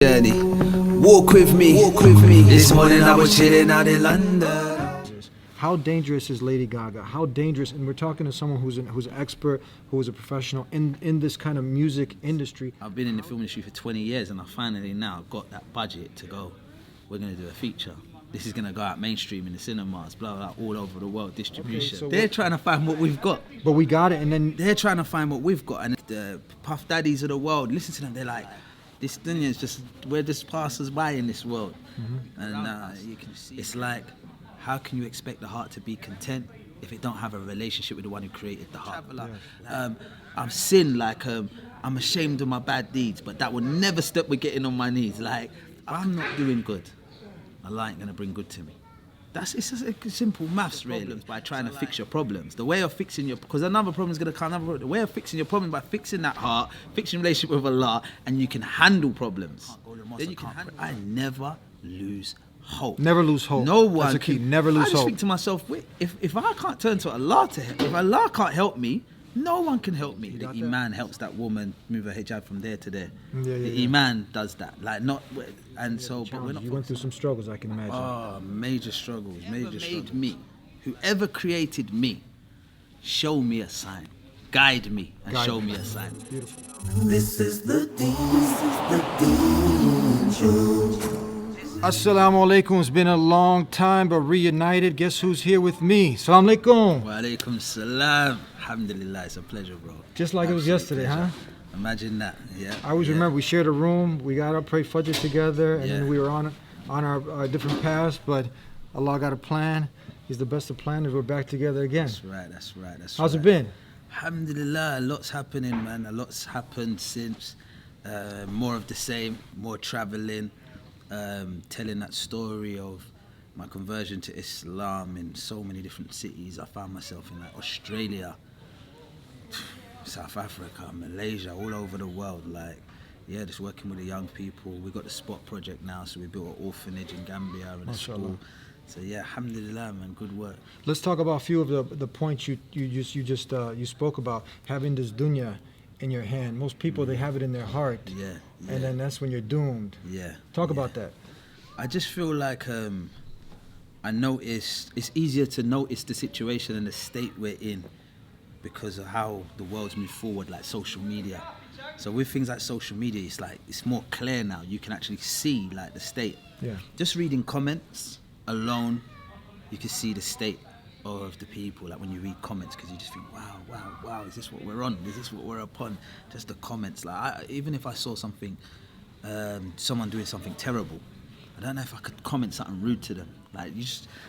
journey. Walk with me. This morning I was chilling out in London. How dangerous is Lady Gaga? How dangerous? And we're talking to someone who's an expert, who is a professional in this kind of music industry. I've been in the film industry for 20 years, and I finally now got that budget to go. We're going to do a feature. This is going to go out mainstream in the cinemas, blah, blah, blah, all over the world, distribution. Okay, so they're trying to find what we've got. But we got it, and then They're trying to find what we've got. And the Puff Daddies of the world, listen to them, they're like, this Dunya is just, we're just passers by in this world. Mm-hmm. And you can see, it's like, how can you expect the heart to be content if it don't have a relationship with the one who created the heart? Yeah. I'm sin, like, I'm ashamed of my bad deeds, but that will never stop me getting on my knees. Like, I'm not doing good. Allah ain't gonna bring good to me. It's just a simple maths, really. By trying to fix your problems, the way of fixing your, because another problem is gonna come. The way of fixing your problem by fixing that heart, fixing relationship with Allah, and you can handle problems. Then you can. I never lose hope. Never lose hope. No one. That's a key. Never lose hope. I just hope. think to myself, wait, if I can't turn to Allah to help, if Allah can't help me, no one can help me. The Iman helps that woman move her hijab from there to there. The Iman does that. Like not, and so. But we're not. You went through some struggles, I can imagine. Oh, major struggles. Made me. Whoever created me, show me a sign, guide me, and show me a sign. Beautiful. This is the TheDeenShow. Assalamu alaikum. It's been a long time, but reunited. Guess who's here with me? Assalamu alaikum. Wa alaikum salam. Alhamdulillah, it's a pleasure, bro. Just like it was yesterday, pleasure. huh? Imagine that. Yeah. I always remember we shared a room. We got up, prayed Fajr together, and then we were on our different paths. But Allah got a plan. He's the best of planners. We're back together again. That's right. How's it been? Alhamdulillah, a lot's happening, man. A lot's happened since. More of the same, more traveling, telling that story of my conversion to Islam in so many different cities. I found myself in like Australia, South Africa, Malaysia, all over the world. Like, yeah, just working with the young people. We got the Spot project now, so we built an orphanage in Gambia and a school. So yeah, alhamdulillah, man, good work. Let's talk about a few of the points you spoke about, having this dunya in your hand. Most people, they have it in their heart. Yeah. And then that's when you're doomed. Yeah. Talk about that. I just feel like I noticed it's easier to notice the situation and the state we're in because of how the world's moved forward, like social media. So with things like social media, it's like it's more clear now. You can actually see like the state. Yeah. Just reading comments alone, you can see the state of the people. Like when you read comments, because you just think, wow, is this what we're on? Is this what we're upon? Just the comments. Like even if I saw something, someone doing something terrible, I don't know if I could comment something rude to them. Like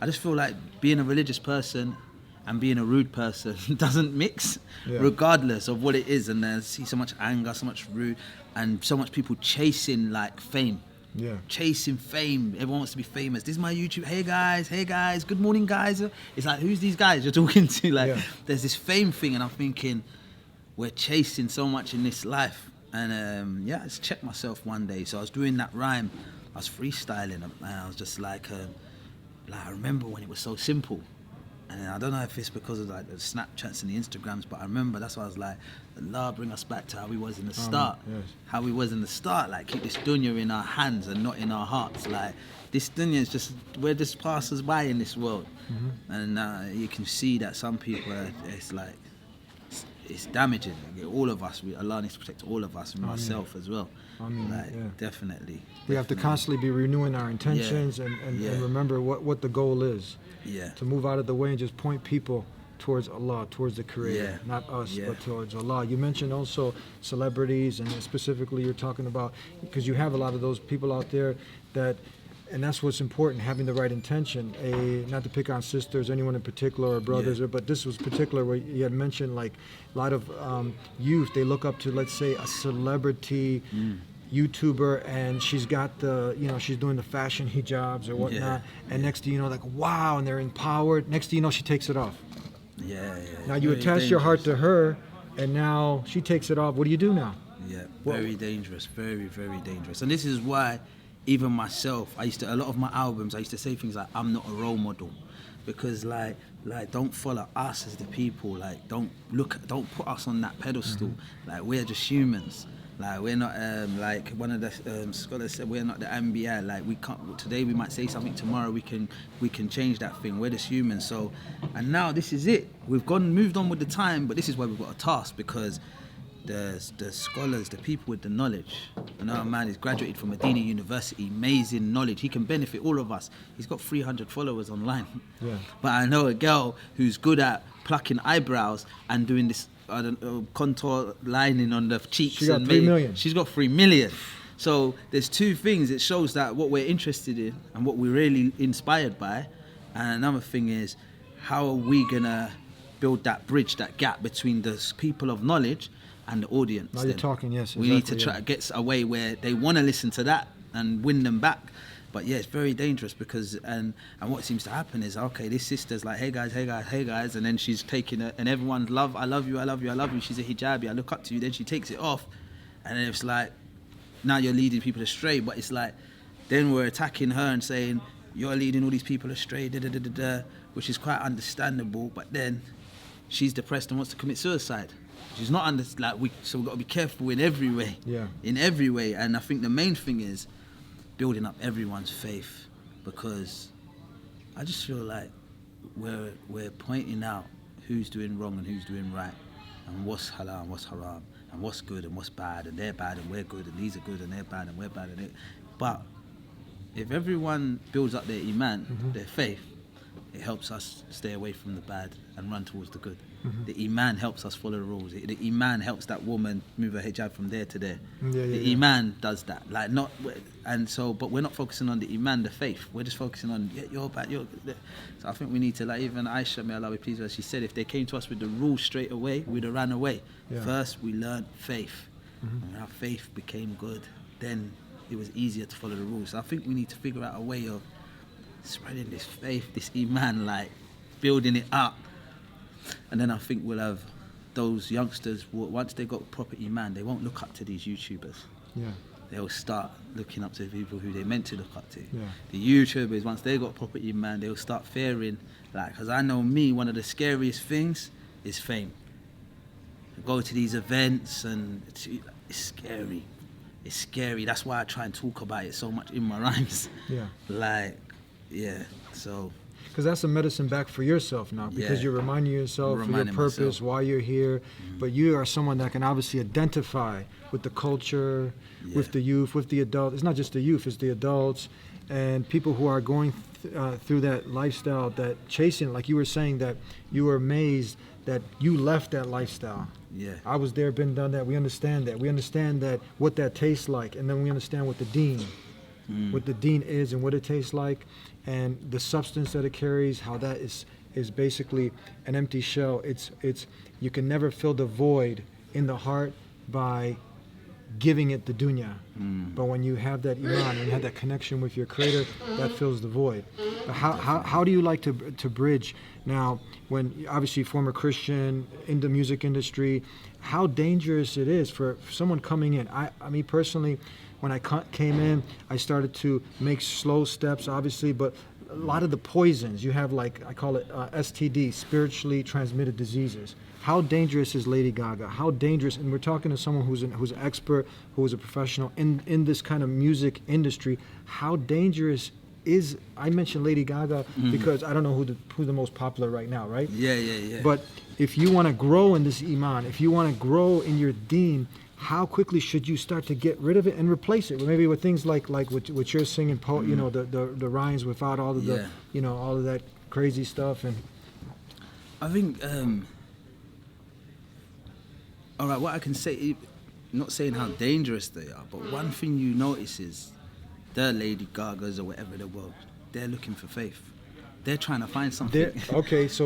I just feel like being a religious person and being a rude person doesn't mix, regardless of what it is. And I see so much anger, so much rude, and so much people chasing like fame. Yeah. Chasing fame. Everyone wants to be famous. This is my YouTube. Hey guys, good morning guys. It's like, who's these guys you're talking to? Like, there's this fame thing, and I'm thinking we're chasing so much in this life. And I just checked myself one day. So I was doing that rhyme. I was freestyling, and I was just like I remember when it was so simple. And I don't know if it's because of like the Snapchats and the Instagrams, but I remember that's why I was like, Allah, bring us back to how we was in the start. Yes. How we was in the start, like keep this dunya in our hands and not in our hearts. Like this dunya is just, we're just passers by in this world. Mm-hmm. And you can see that some people, it's like, it's damaging. Like, all of us, Allah needs to protect all of us and myself as well. Definitely. We have to constantly be renewing our intentions and remember what the goal is. Yeah. To move out of the way and just point people towards Allah, towards the Creator, not us, but towards Allah. You mentioned also celebrities, and specifically you're talking about, because you have a lot of those people out there that, and that's what's important, having the right intention. Not to pick on sisters, anyone in particular, or brothers, but this was particular where you had mentioned like a lot of youth, they look up to, let's say, a celebrity YouTuber, and she's got she's doing the fashion hijabs or whatnot, and next thing you know, like, wow, and they're empowered. Next thing you know, she takes it off. Now you attach your heart to her, and now she takes it off. What do you do now? Very dangerous, very, very dangerous. And this is why even myself, a lot of my albums, I used to say things like, I'm not a role model, because like don't follow us as the people, like don't put us on that pedestal. Like, we're just humans. Like we're not like one of the scholars said, we're not the Anbiya. Like we can't. Today we might say something. Tomorrow we can change that thing. We're just humans. So, and now this is it. We've moved on with the time, but this is where we've got a task because the scholars, the people with the knowledge. I know a man is graduated from Medina University, amazing knowledge. He can benefit all of us. He's got 300 followers online. Yeah. But I know a girl who's good at plucking eyebrows and doing this contour lining on the cheeks. She got 3 million. She's got 3 million. So there's two things. It shows that what we're interested in and what we're really inspired by. And another thing is, how are we gonna build that bridge, that gap between the people of knowledge and the audience? Now you're talking, yes. We need to try to get a way where they want to listen to that and win them back. But yeah, it's very dangerous because and what seems to happen is, okay, this sister's like, hey guys, and then she's taking it, and everyone's I love you. She's a hijabi, I look up to you. Then she takes it off, and then it's like, now you're leading people astray. But it's like, then we're attacking her and saying you're leading all these people astray, which is quite understandable. But then she's depressed and wants to commit suicide. She's not so we've got to be careful in every way. Yeah. In every way, and I think the main thing is building up everyone's faith, because I just feel like we're pointing out who's doing wrong and who's doing right, and what's halal and what's haram, and what's good and what's bad, and they're bad and we're good, and these are good and they're bad and we're bad and but if everyone builds up their iman, their faith, it helps us stay away from the bad and run towards the good. The iman helps us follow the rules. The iman helps that woman move her hijab from there to there. The iman does that. But we're not focusing on the iman, the faith. We're just focusing on you're bad. So I think we need to, like even Aisha, may Allah be pleased with her, she said if they came to us with the rules straight away, we'd have ran away. Yeah. First we learned faith. When our faith became good, then it was easier to follow the rules. So I think we need to figure out a way of spreading this faith, this iman, like building it up. And then I think we'll have those youngsters, once they got proper iman, they won't look up to these YouTubers. Yeah. They'll start looking up to people who they're meant to look up to. Yeah. The YouTubers, once they got proper iman, they'll start fearing, because I know me, one of the scariest things is fame. I go to these events and it's scary. It's scary. That's why I try and talk about it so much in my rhymes. Yeah. So. Because that's a medicine back for yourself now, because you're reminding yourself of your purpose, why you're here. But you are someone that can obviously identify with the culture, with the youth, with the adults. It's not just the youth, it's the adults and people who are going through that lifestyle, that chasing, like you were saying, that you were amazed that you left that lifestyle. Yeah, I was there, been done that. We understand that. We understand that what that tastes like, and then we understand what the deen, what the deen is and what it tastes like, and the substance that it carries. How that is basically an empty shell. It's you can never fill the void in the heart by giving it the dunya. But when you have that iman, when you have that connection with your creator, that fills the void. But how do you like to bridge now, when obviously former Christian in the music industry, how dangerous it is for someone coming in? I mean personally, when I came in, I started to make slow steps, obviously, but a lot of the poisons you have, like I call it STD, spiritually transmitted diseases. How dangerous is Lady Gaga? How dangerous? And we're talking to someone who's an expert, who is a professional in this kind of music industry. How dangerous is? I mentioned Lady Gaga because I don't know who the most popular right now, right? Yeah. But if you want to grow in this iman, if you want to grow in your deen, how quickly should you start to get rid of it and replace it? Maybe with things like what you're singing, you know, the rhymes without all of the, you know, all of that crazy stuff. And I think, all right, what I can say, not saying how dangerous they are, but one thing you notice is the Lady Gagas or whatever the world, they're looking for faith. They're trying to find something.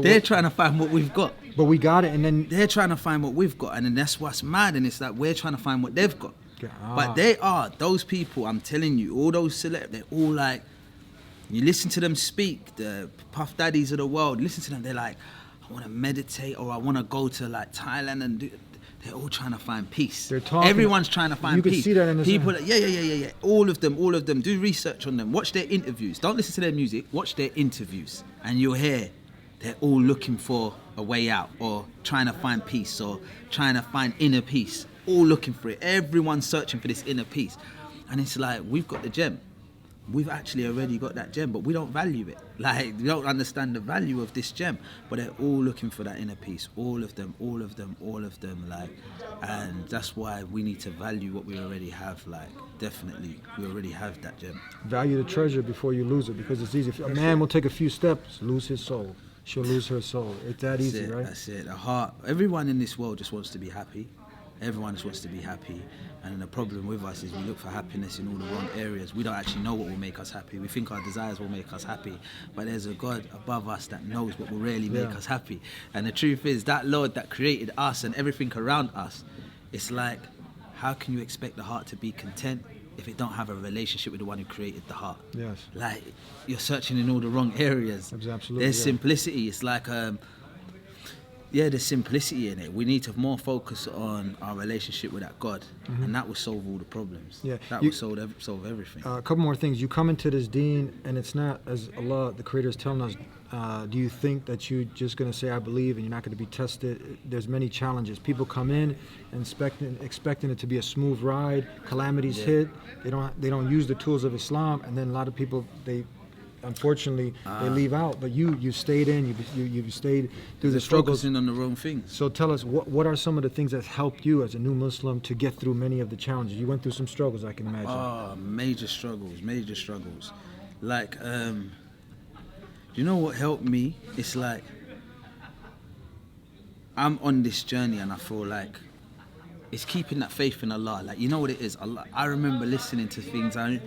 They're trying to find what we've got. But we got it, and then they're trying to find what we've got, and then that's what's mad, and it's that we're trying to find what they've got. But they are, those people, I'm telling you, all those celebs, they're all like, you listen to them speak, the Puff Daddies of the world, listen to them, they're like, I want to meditate, or I want to go to like Thailand and do. They're all trying to find peace. They're talking. Everyone's trying to find peace. You can see that in the people. Yeah. All of them. Do research on them. Watch their interviews. Don't listen to their music. Watch their interviews, and you'll hear they're all looking for a way out, or trying to find peace, or trying to find inner peace. all looking for it. Everyone's searching for this inner peace. And it's like, we've got the gem. We've actually already got that gem, but we don't value it. Like, we don't understand the value of this gem. But they're all looking for that inner peace. All of them. Like, and that's why we need to value what we already have. Like, definitely, we already have that gem. Value the treasure before you lose it, because it's easy. If a man will take a few steps, lose his soul. She'll lose her soul. It's that easy, right? That's it. The heart. Everyone in this world just wants to be happy. Everyone just wants to be happy. And the problem with us is we look for happiness in all the wrong areas. We don't actually know what will make us happy. We think our desires will make us happy. But there's a God above us that knows what will really make us happy. And the truth is, that Lord that created us and everything around us, it's like, how can you expect the heart to be content if it don't have a relationship with the one who created the heart? Yes. Like, you're searching in all the wrong areas. Absolutely. There's simplicity. It's like, there's simplicity in it. We need to more focus on our relationship with that God, and that will solve all the problems. Yeah. That will solve everything. A couple more things. You come into this deen, and it's not, as Allah, the Creator, is telling us, do you think that you're just going to say, I believe, and you're not going to be tested? There's many challenges. People come in and expecting it to be a smooth ride. Calamities hit. They don't use the tools of Islam, and then a lot of people, unfortunately, they leave out. But you stayed in. You stayed through the struggles. Focusing on the wrong things. So tell us, what are some of the things that helped you as a new Muslim to get through many of the challenges? You went through some struggles, I can imagine. Major struggles. Like, you know what helped me? It's like, I'm on this journey and I feel like it's keeping that faith in Allah. Like, you know what it is? Allah, I remember listening to things. Allah,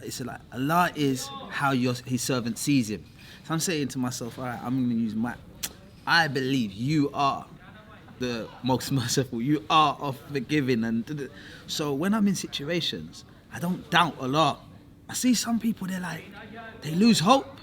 it's like, Allah is how His servant sees Him. So I'm saying to myself, all right, I'm going to use I believe you are the most merciful. You are of forgiving. And so when I'm in situations, I don't doubt Allah. I see some people, they lose hope.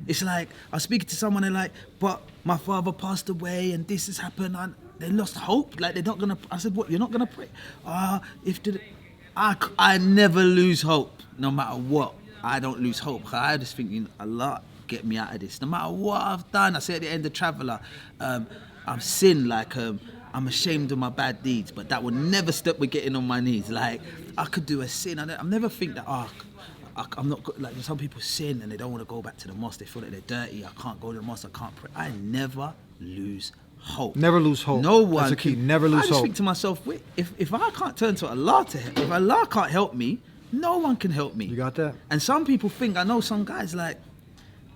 It's like, I was speaking to someone, they're like, but my father passed away and this has happened, and they lost hope. Like, they're not going to, I said, what, you're not going to pray? I never lose hope, no matter what. I don't lose hope. I just think, Allah, get me out of this. No matter what I've done, I say at the end of Traveller, I've sinned, I'm ashamed of my bad deeds, but that will never stop me getting on my knees. Like, I could do a sin. I never think that, I'm not good. Like, some people sin and they don't want to go back to the mosque. They feel that they're dirty. I can't go to the mosque. I can't pray. I never lose hope. Never lose hope. No one. That's a key. Never lose hope. I just think to myself, wait, if I can't turn to Allah to help, if Allah can't help me, no one can help me. You got that? And some people think, I know some guys, like,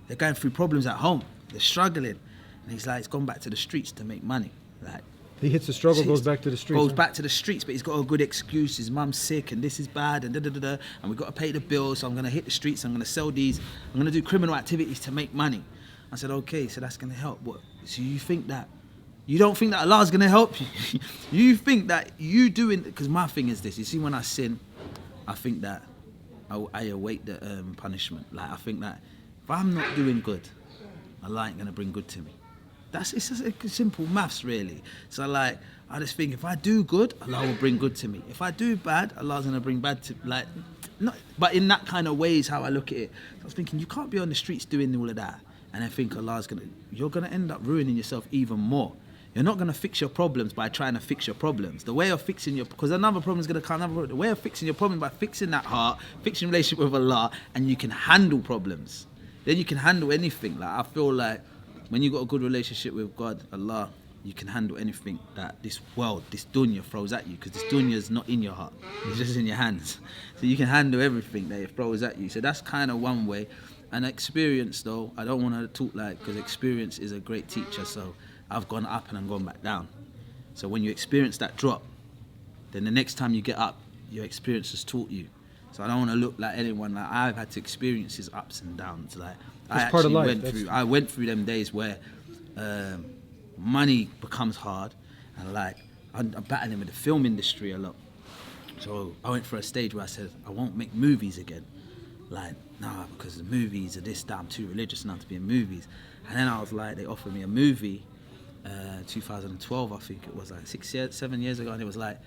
they're going through problems at home. They're struggling. And he's like, he's gone back to the streets to make money. Like, he hits the struggle, goes back to the streets. Goes back to the streets, but he's got a good excuse. His mum's sick and this is bad and and we've got to pay the bills, so I'm going to hit the streets, I'm going to sell these, I'm going to do criminal activities to make money. I said, okay, so that's going to help. What? So you don't think that Allah's going to help you? You think that you doing, because my thing is this, you see, when I sin, I think that I await the punishment. Like, I think that if I'm not doing good, Allah ain't going to bring good to me. It's just a simple maths, really. So, like, I just think if I do good, Allah will bring good to me. If I do bad, Allah's gonna bring bad to, like, not. But in that kind of way is how I look at it. So I was thinking, you can't be on the streets doing all of that and then think you're gonna end up ruining yourself even more. You're not gonna fix your problems by trying to fix your problems. The way of fixing because another problem is gonna come. The way of fixing your problem by fixing that heart, fixing relationship with Allah, and you can handle problems. Then you can handle anything. Like, I feel like, when you've got a good relationship with God, Allah, you can handle anything that this world, this dunya throws at you, because this dunya is not in your heart, it's just in your hands. So you can handle everything that it throws at you. So that's kind of one way. And experience, though, I don't want to talk because experience is a great teacher. So I've gone up and I've gone back down. So when you experience that drop, then the next time you get up, your experience has taught you. So I don't want to look like anyone. Like, I've had to experience his ups and downs. Like, I went through them days where money becomes hard, and like, I'm battling with the film industry a lot. So I went for a stage where I said, I won't make movies again. Like, nah, because the movies are this, that, I'm too religious now to be in movies. And then I was like, they offered me a movie, 2012, I think it was, like 7 years ago, and it was like,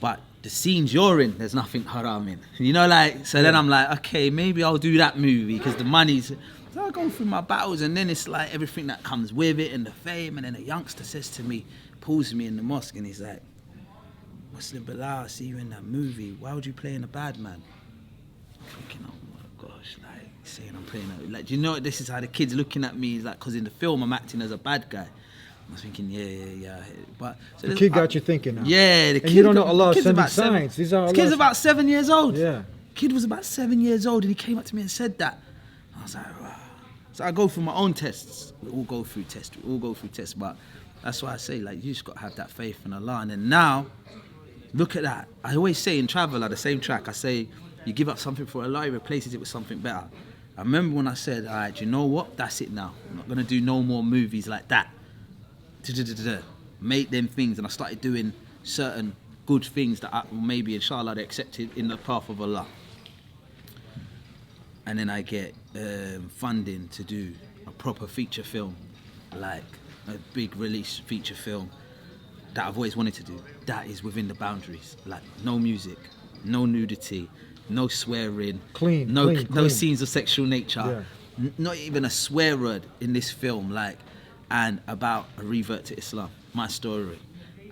but the scenes you're in, there's nothing haram in. You know, like, so then I'm like, okay, maybe I'll do that movie because the money's... So I go through my battles, and then it's like everything that comes with it and the fame, and then a youngster says to me, pulls me in the mosque and he's like, Muslim Belal, I see you in that movie. Why would you play in a bad man? I'm thinking, oh my gosh, like saying I'm playing like, do you know this is how the kid's looking at me? He's like, because in the film I'm acting as a bad guy. I was thinking, yeah. But so the kid got you thinking now. Yeah, the and kid. You don't know Allah kid's sending about signs. These are the kid's about 7 years old. Yeah. Kid was about 7 years old and he came up to me and said that. I was like, wow. So I go through my own tests. We all go through tests. But that's why I say, like, you just got to have that faith in Allah. And then now, look at that. I always say in travel, like the same track, I say, you give up something for Allah, he replaces it with something better. I remember when I said, all right, you know what? That's it now. I'm not going to do no more movies like that. Make them things. And I started doing certain good things that maybe, inshallah, they accepted in the path of Allah. And then I get funding to do a proper feature film, like a big release feature film that I've always wanted to do. That is within the boundaries, like no music, no nudity, no swearing, clean, no scenes of sexual nature, yeah. Not even a swear word in this film, like, and about a revert to Islam, my story.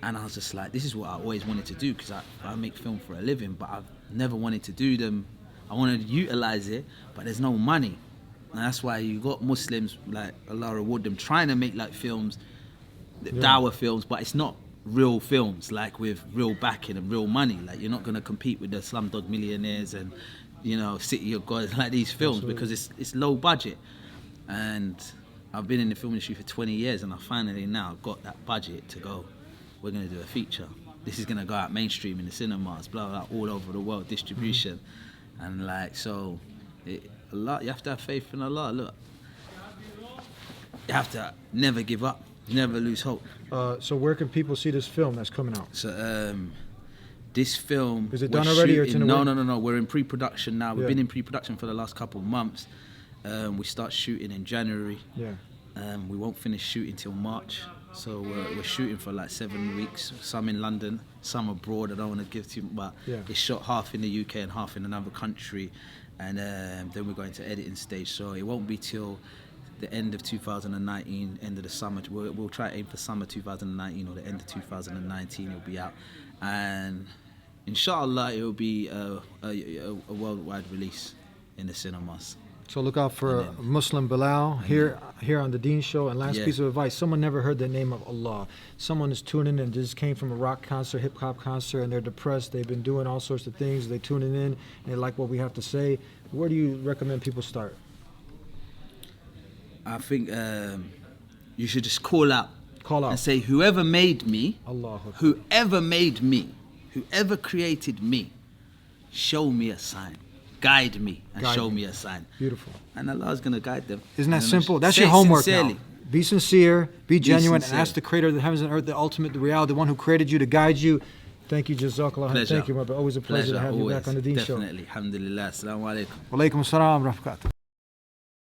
And I was just like, this is what I always wanted to do, because I make film for a living, but I've never wanted to do them. I wanted to utilize it, but there's no money. And that's why you got Muslims, like Allah reward them, trying to make like films, dawah films, but it's not real films, like with real backing and real money. Like, you're not going to compete with the Slumdog Millionaires and, you know, City of God, like these films. Absolutely. Because it's low budget. And I've been in the film industry for 20 years and I finally now got that budget to go, we're going to do a feature. This is going to go out mainstream in the cinemas, blah, blah, all over the world, distribution. And like, so, Allah, you have to have faith in Allah. Look, you have to never give up, never lose hope. So where can people see this film that's coming out? So this film, is it done already, or it's in the No. We're in pre-production now. We've been in pre-production for the last couple of months. We start shooting in January. Yeah. We won't finish shooting till March. So we're shooting for like 7 weeks. Some in London, some abroad. I don't want to give to you, but it's shot half in the UK and half in another country. And then we're going to editing stage. So it won't be till the end of 2019, end of the summer. We'll try to aim for summer 2019 or the end of 2019. It'll be out, and inshallah it'll be a worldwide release in the cinemas. So look out for Muslim Belal here on the Deen Show. And last piece of advice: someone never heard the name of Allah. Someone is tuning in, just came from a rock concert, hip hop concert, and they're depressed. They've been doing all sorts of things. They tuning in and they like what we have to say. Where do you recommend people start? I think you should just call out and say, whoever made me, Allah, whoever made me, whoever created me, show me a sign, guide me and show me a sign. Beautiful. And Allah's going to guide them. Isn't that simple? That's your homework sincerely. Now. Be sincere, be genuine, and ask the Creator of the heavens and earth, the ultimate, the reality, the one who created you to guide you. Thank you, Jazakallah. Pleasure. Thank you, my brother. Always a pleasure to have you back on the Deen Show. Definitely. Alhamdulillah. Assalamu alaikum. Wa alaikum assalam wa rahmatullahi.